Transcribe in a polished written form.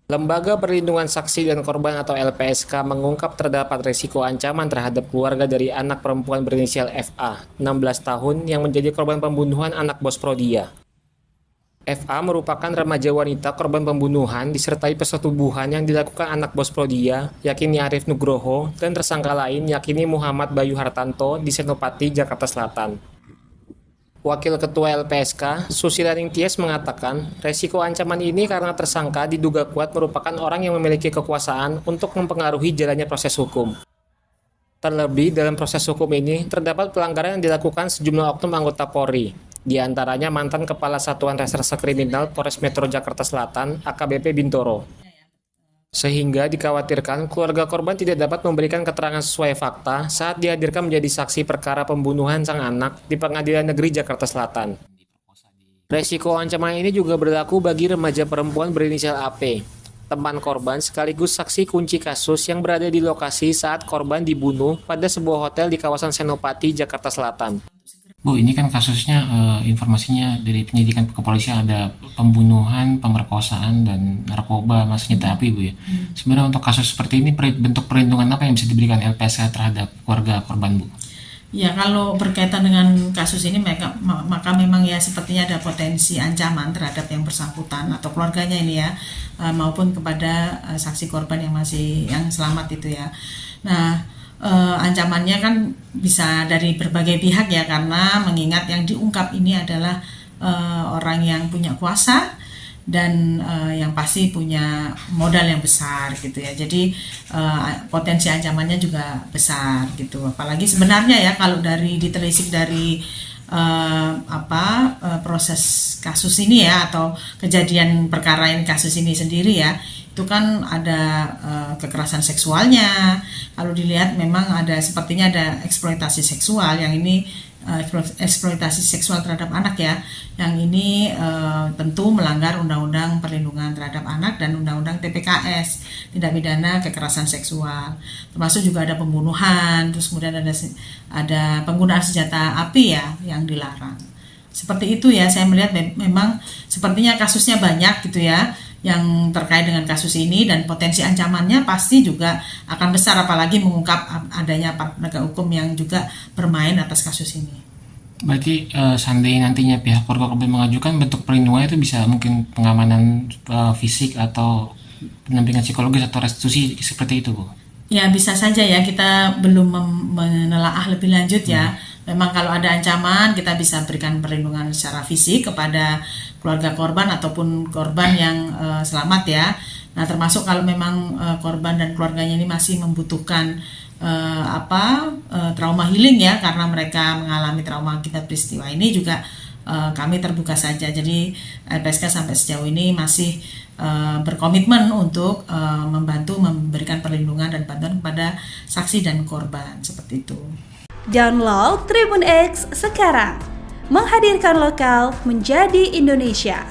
Lembaga Perlindungan Saksi dan Korban atau LPSK mengungkap terdapat risiko ancaman terhadap keluarga dari anak perempuan berinisial FA, 16 tahun, yang menjadi korban pembunuhan anak bos Prodia. FA merupakan remaja wanita korban pembunuhan disertai persetubuhan yang dilakukan anak bos Prodia, yakni Arif Nugroho, dan tersangka lain yakni Muhammad Bayu Hartanto di Senopati, Jakarta Selatan. Wakil Ketua LPSK, Susilaning Tias mengatakan, resiko ancaman ini karena tersangka diduga kuat merupakan orang yang memiliki kekuasaan untuk mempengaruhi jalannya proses hukum. Terlebih, dalam proses hukum ini, terdapat pelanggaran yang dilakukan sejumlah oknum anggota Polri, di antaranya mantan Kepala Satuan Reserse Kriminal Polres Metro Jakarta Selatan, AKBP Bintoro. Sehingga dikhawatirkan keluarga korban tidak dapat memberikan keterangan sesuai fakta saat dihadirkan menjadi saksi perkara pembunuhan sang anak di Pengadilan Negeri Jakarta Selatan. Resiko ancaman ini juga berlaku bagi remaja perempuan berinisial AP, teman korban sekaligus saksi kunci kasus yang berada di lokasi saat korban dibunuh pada sebuah hotel di kawasan Senopati, Jakarta Selatan. Bu, ini kan kasusnya informasinya dari penyidikan kepolisian ada pembunuhan, pemerkosaan, dan narkoba sama senjata api, Bu ya. Sebenarnya untuk kasus seperti ini bentuk perlindungan apa yang bisa diberikan LPSK terhadap keluarga korban, Bu? Ya, kalau berkaitan dengan kasus ini maka memang ya sepertinya ada potensi ancaman terhadap yang bersangkutan atau keluarganya ini ya, maupun kepada saksi korban yang selamat itu ya. Nah, ancamannya kan bisa dari berbagai pihak ya, karena mengingat yang diungkap ini adalah orang yang punya kuasa dan yang pasti punya modal yang besar gitu ya. Jadi potensi ancamannya juga besar gitu. Apalagi sebenarnya ya kalau ditelisik dari proses kasus ini ya, atau kejadian perkara ini, kasus ini sendiri ya, itu kan ada kekerasan seksualnya. Kalau dilihat memang sepertinya ada eksploitasi seksual, yang ini eksploitasi seksual terhadap anak ya, yang ini tentu melanggar Undang-Undang Perlindungan Terhadap Anak dan Undang-Undang TPKS, tindak pidana kekerasan seksual. Termasuk juga ada pembunuhan, terus kemudian ada penggunaan senjata api ya yang dilarang. Seperti itu ya, saya melihat memang sepertinya kasusnya banyak gitu ya yang terkait dengan kasus ini, dan potensi ancamannya pasti juga akan besar, apalagi mengungkap adanya penegak hukum yang juga bermain atas kasus ini. Berarti seandainya nantinya pihak keluarga korban mengajukan bentuk perlindungan itu bisa mungkin pengamanan fisik atau pendampingan psikologis atau restitusi seperti itu, Bu? Ya, bisa saja ya, kita belum menelaah lebih lanjut ya. Memang kalau ada ancaman kita bisa berikan perlindungan secara fisik kepada keluarga korban ataupun korban yang selamat ya. Nah, termasuk kalau memang korban dan keluarganya ini masih membutuhkan trauma healing ya, karena mereka mengalami trauma akibat peristiwa ini juga kami terbuka saja. Jadi LPSK sampai sejauh ini masih berkomitmen untuk membantu memberikan perlindungan dan bantuan kepada saksi dan korban, seperti itu. Download Tribun X sekarang, menghadirkan lokal menjadi Indonesia.